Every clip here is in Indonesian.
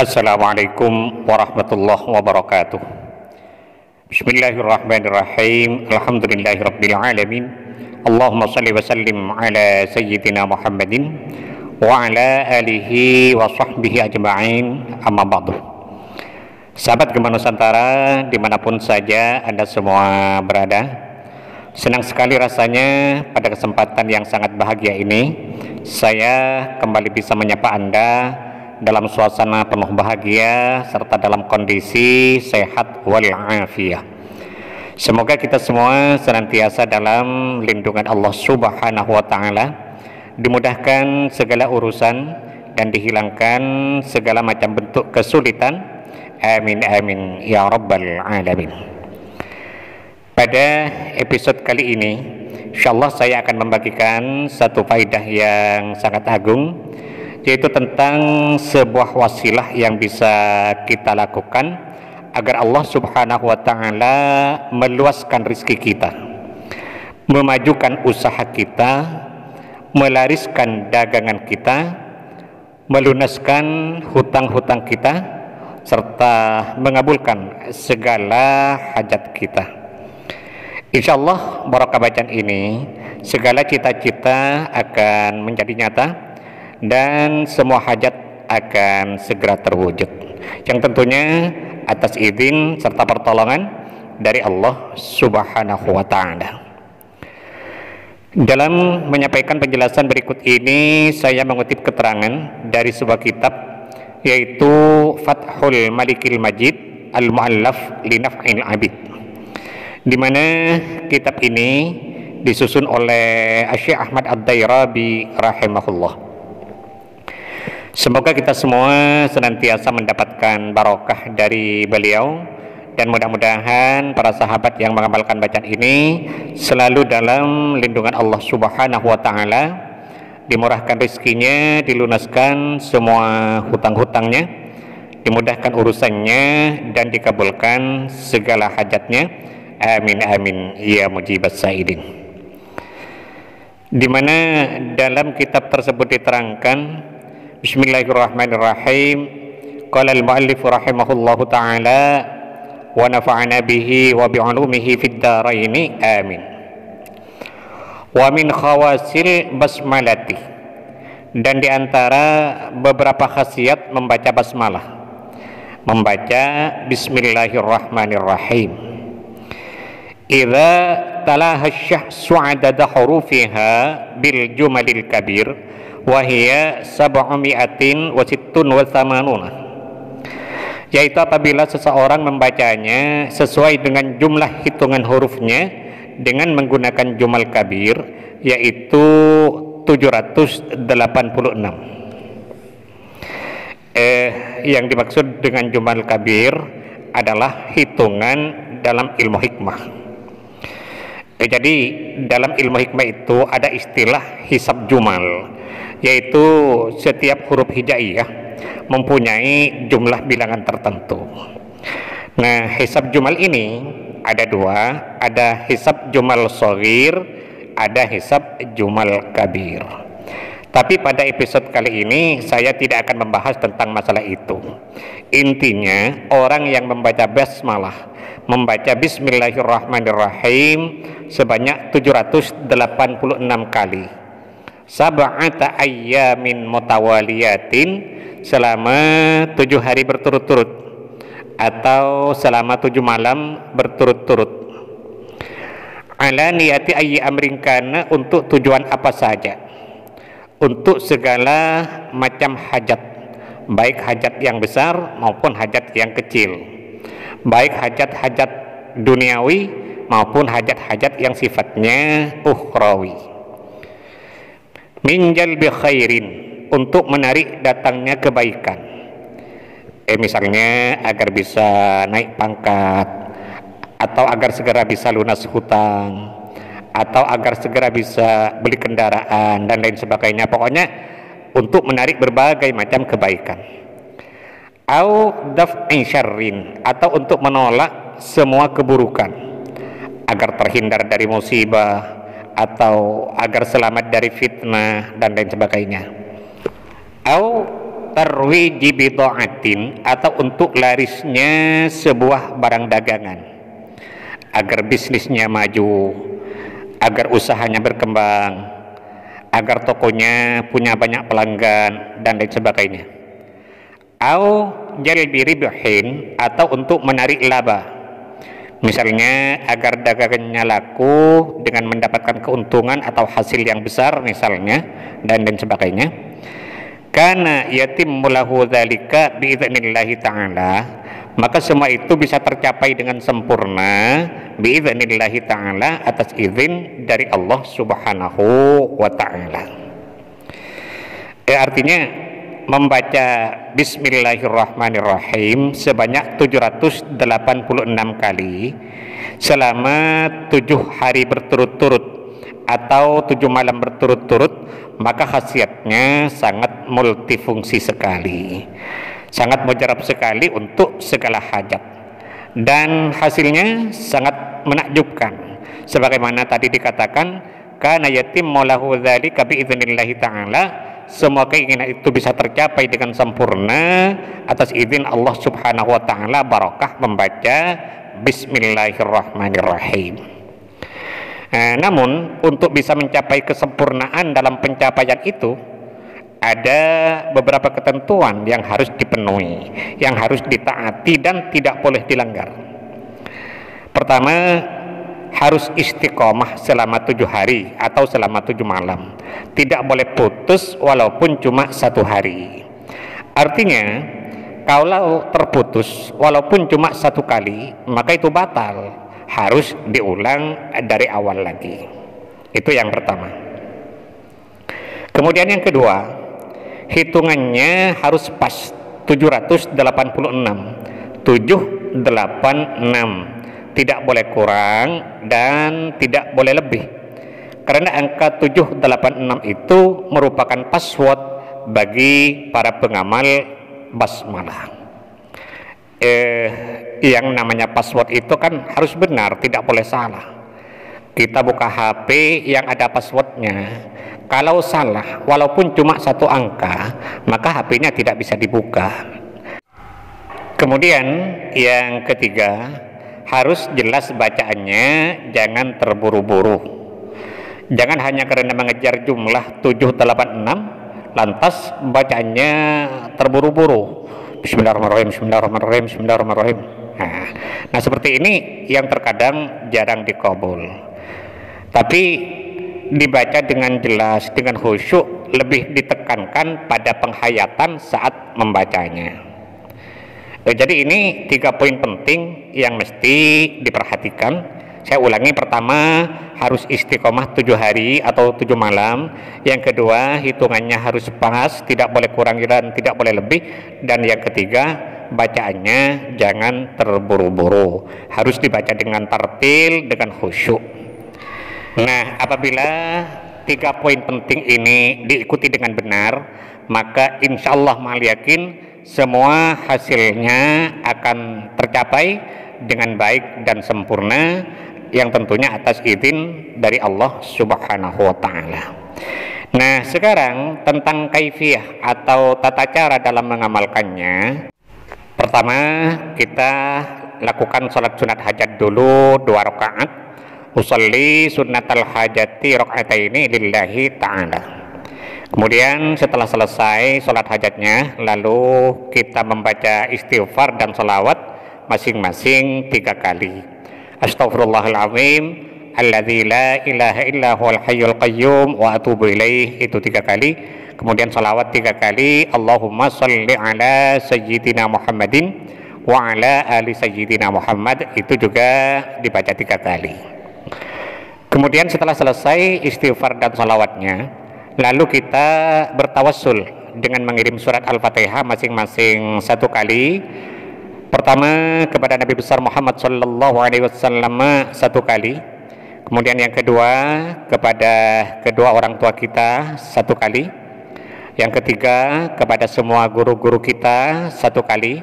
Assalamualaikum warahmatullahi wabarakatuh. Bismillahirrahmanirrahim. Alhamdulillahirabbil alamin. Allahumma shalli wa sallim ala sayyidina Muhammadin wa ala alihi wa sahbihi ajma'in. Amma ba'du. Sahabat Gema Nusantara dimanapun saja Anda semua berada, senang sekali rasanya pada kesempatan yang sangat bahagia ini saya kembali bisa menyapa Anda dalam suasana penuh bahagia serta dalam kondisi sehat walafiat. Semoga kita semua senantiasa dalam lindungan Allah Subhanahu wa taala, dimudahkan segala urusan dan dihilangkan segala macam bentuk kesulitan. Amin amin ya rabbal alamin. Pada episode kali ini insyaallah saya akan membagikan satu faedah yang sangat agung, yaitu tentang sebuah wasilah yang bisa kita lakukan agar Allah Subhanahu wa taala meluaskan rezeki kita, memajukan usaha kita, melariskan dagangan kita, melunaskan hutang-hutang kita, serta mengabulkan segala hajat kita. Insyaallah barokah bacaan ini segala cita-cita akan menjadi nyata dan semua hajat akan segera terwujud, yang tentunya atas izin serta pertolongan dari Allah Subhanahu wa taala. Dalam menyampaikan penjelasan berikut ini saya mengutip keterangan dari sebuah kitab, yaitu Fathul Malikil Majid Al-Mu'allaf li Naf'il Abid, di mana kitab ini disusun oleh Syekh Ahmad Ad-Dairabi rahimahullah. Semoga kita semua senantiasa mendapatkan barokah dari beliau, dan mudah-mudahan para sahabat yang mengamalkan bacaan ini selalu dalam lindungan Allah Subhanahu wa taala, dimurahkan rezekinya, dilunaskan semua hutang-hutangnya, dimudahkan urusannya, dan dikabulkan segala hajatnya. Amin amin ya mujibas saidin. Di mana dalam kitab tersebut diterangkan, Bismillahirrahmanirrahim. Qala al-muallif rahimahullahu taala wa nafa'ana bihi wa bi'ulumihi fid dharaini amin. Wa min khawasil basmalati, dan diantara beberapa khasiat membaca basmalah, membaca Bismillahirrahmanirrahim, idza talaha syahsu adada hurufiha bil jumalil kabir wa hiya 780, yaitu apabila seseorang membacanya sesuai dengan jumlah hitungan hurufnya dengan menggunakan jumal kabir, yaitu 786. Yang dimaksud dengan jumal kabir adalah hitungan dalam ilmu hikmah. Jadi dalam ilmu hikmah itu ada istilah hisab jumal, yaitu setiap huruf hijaiyah mempunyai jumlah bilangan tertentu. Nah, hisab jumal ini ada dua, ada hisab jumal shaghir, ada hisab jumal kabir. Tapi pada episode kali ini saya tidak akan membahas tentang masalah itu. Intinya orang yang membaca basmalah, membaca Bismillahirrahmanirrahim sebanyak 786 kali, sab'ata ayyamin mutawaliyatin, selama 7 hari berturut-turut atau selama 7 malam berturut-turut, ala niyati ayyi amrin kana, untuk tujuan apa saja, untuk segala macam hajat, baik hajat yang besar maupun hajat yang kecil, baik hajat-hajat duniawi maupun hajat-hajat yang sifatnya ukhrawi. Min jalbi khairin, untuk menarik datangnya kebaikan, misalnya agar bisa naik pangkat, atau agar segera bisa lunas hutang, atau agar segera bisa beli kendaraan dan lain sebagainya. Pokoknya untuk menarik berbagai macam kebaikan. Au daf'i syarrin, atau untuk menolak semua keburukan, agar terhindar dari musibah atau agar selamat dari fitnah dan lain sebagainya. Au tarwiji bid'atin, atau untuk larisnya sebuah barang dagangan, agar bisnisnya maju, agar usahanya berkembang, agar tokonya punya banyak pelanggan dan lain sebagainya. Au jalbi ribhin, atau untuk menarik laba, misalnya agar dagangannya laku dengan mendapatkan keuntungan atau hasil yang besar misalnya, dan lain sebagainya. Kana yatimmu lahu dzalika biidznillahi ta'ala, maka semua itu bisa tercapai dengan sempurna biidznillahi ta'ala, atas izin dari Allah Subhanahu wa ta'ala. Artinya membaca Bismillahirrahmanirrahim sebanyak 786 kali selama 7 hari berturut-turut atau 7 malam berturut-turut, maka khasiatnya sangat multifungsi sekali, sangat mujarab sekali untuk segala hajat, dan hasilnya sangat menakjubkan. Sebagaimana tadi dikatakan, kana yatimmu lahu dzalika biidznillahi ta'ala, semua keinginan itu bisa tercapai dengan sempurna atas izin Allah Subhanahu wa ta'ala, barakah membaca Bismillahirrahmanirrahim. Namun untuk bisa mencapai kesempurnaan dalam pencapaian itu, ada beberapa ketentuan yang harus dipenuhi, yang harus ditaati dan tidak boleh dilanggar. Pertama, harus istiqomah selama 7 hari atau selama 7 malam, tidak boleh putus walaupun cuma 1 hari. Artinya kalau terputus walaupun cuma 1 kali, maka itu batal, harus diulang dari awal lagi. Itu yang pertama. Kemudian yang kedua, hitungannya harus pas 786, 786, tidak boleh kurang dan tidak boleh lebih, karena angka 786 itu merupakan password bagi para pengamal basmalah. Yang namanya password itu kan harus benar, tidak boleh salah. Kita buka HP yang ada passwordnya, kalau salah walaupun cuma 1 angka, maka HP-nya tidak bisa dibuka. Kemudian yang ketiga, harus jelas bacaannya, jangan terburu-buru. Jangan hanya karena mengejar jumlah 786 lantas bacaannya terburu-buru. Bismillahirrahmanirrahim, bismillahirrahmanirrahim, bismillahirrahmanirrahim. Nah seperti ini yang terkadang jarang dikabul. Tapi dibaca dengan jelas, dengan khusyuk, lebih ditekankan pada penghayatan saat membacanya. Jadi ini 3 poin penting yang mesti diperhatikan. Saya ulangi, pertama harus istiqomah 7 hari atau 7 malam. Yang kedua, hitungannya harus pas, tidak boleh kurang dan tidak boleh lebih. Dan yang ketiga, bacaannya jangan terburu-buru, harus dibaca dengan tartil, dengan khusyuk. Nah, apabila 3 poin penting ini diikuti dengan benar, maka insya Allah mal yakin semua hasilnya akan tercapai dengan baik dan sempurna, yang tentunya atas izin dari Allah Subhanahu wa ta'ala. Nah sekarang tentang kaifiyah atau tata cara dalam mengamalkannya. Pertama, kita lakukan sholat sunat hajat dulu 2 rakaat. Usolli sunnatal hajati rakaataini lillahi ta'ala. Kemudian setelah selesai sholat hajatnya, lalu kita membaca istighfar dan salawat masing-masing 3 kali. Astaghfirullahaladzim alladzi la ilaha illa huwal hayyul qayyum wa atubu ilaih, itu 3 kali. Kemudian salawat 3 kali, Allahumma sholli ala sayyidina Muhammadin wa ala ali sayyidina Muhammad, itu juga dibaca 3 kali. Kemudian setelah selesai istighfar dan salawatnya, lalu kita bertawassul dengan mengirim surat Al-Fatihah masing-masing 1 kali. Pertama kepada Nabi besar Muhammad sallallahu alaihi wasallam 1 kali. Kemudian yang kedua kepada kedua orang tua kita 1 kali. Yang ketiga kepada semua guru-guru kita 1 kali.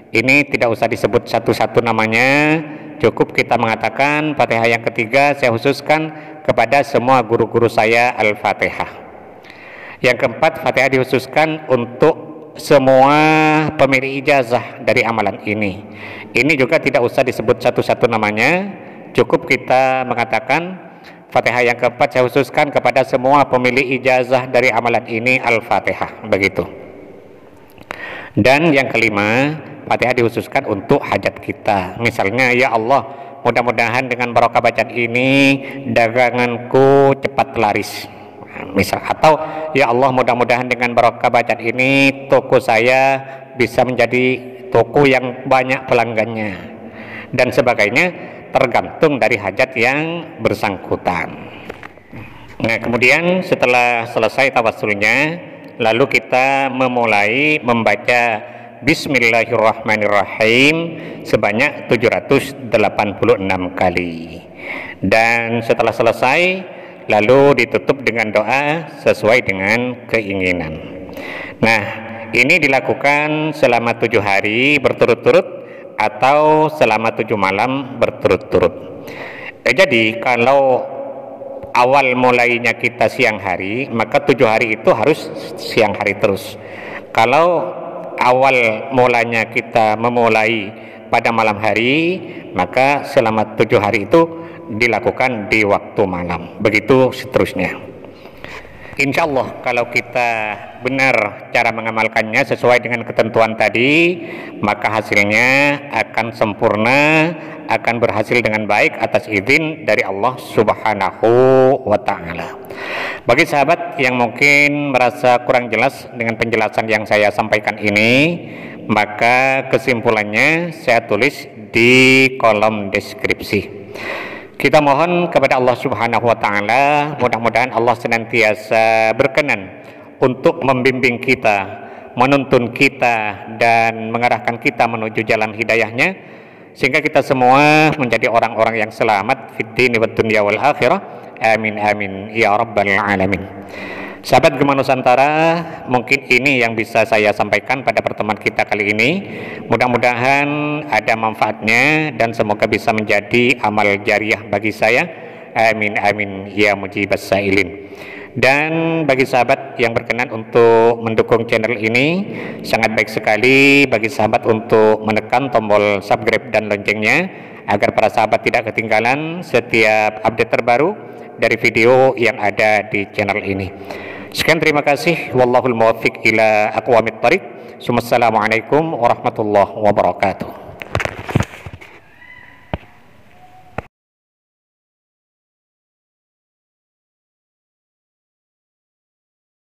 Ini tidak usah disebut satu-satu namanya, cukup kita mengatakan Fatihah yang ketiga saya khususkan kepada semua guru-guru saya Al-Fatihah. Yang keempat, Fatihah dikhususkan untuk semua pemilik ijazah dari amalan ini. Ini juga tidak usah disebut satu-satu namanya, cukup kita mengatakan Fatihah yang keempat saya khususkan kepada semua pemilik ijazah dari amalan ini, Al-Fatihah, begitu. Dan yang kelima, Fatihah dikhususkan untuk hajat kita. Misalnya, ya Allah, mudah-mudahan dengan barokah bacaan ini daganganku cepat laris. Misal, atau ya Allah, mudah-mudahan dengan barokah bacaan ini toko saya bisa menjadi toko yang banyak pelanggannya, dan sebagainya, tergantung dari hajat yang bersangkutan. Nah, kemudian setelah selesai tawassulnya, lalu kita memulai membaca Bismillahirrahmanirrahim sebanyak 786 kali. Dan setelah selesai, lalu ditutup dengan doa sesuai dengan keinginan. Nah, ini dilakukan selama 7 hari berturut-turut atau selama 7 malam berturut-turut. Jadi kalau awal mulainya kita siang hari, maka 7 hari itu harus siang hari terus. Kalau awal mulanya kita memulai pada malam hari, maka selama 7 hari itu dilakukan di waktu malam, begitu seterusnya. Insya Allah kalau kita benar cara mengamalkannya sesuai dengan ketentuan tadi, maka hasilnya akan sempurna, akan berhasil dengan baik atas izin dari Allah Subhanahu wa Ta'ala. Bagi sahabat yang mungkin merasa kurang jelas dengan penjelasan yang saya sampaikan ini, maka kesimpulannya saya tulis di kolom deskripsi. Kita mohon kepada Allah Subhanahu wa Ta'ala, mudah-mudahan Allah senantiasa berkenan untuk membimbing kita, menuntun kita, dan mengarahkan kita menuju jalan hidayahnya, sehingga kita semua menjadi orang-orang yang selamat fid dini wad dunya wal akhirah. Amin amin ya rabbal alamin. Sahabat Gema Nusantara, mungkin ini yang bisa saya sampaikan pada pertemuan kita kali ini. Mudah-mudahan ada manfaatnya dan semoga bisa menjadi amal jariah bagi saya. Amin amin ya mujibas sailin. Dan bagi sahabat yang berkenan untuk mendukung channel ini, sangat baik sekali bagi sahabat untuk menekan tombol subscribe dan loncengnya, agar para sahabat tidak ketinggalan setiap update terbaru dari video yang ada di channel ini. Sekian, terima kasih. Wallahul muwaffiq ila aqwamit thariq. Assalamualaikum warahmatullahi wabarakatuh.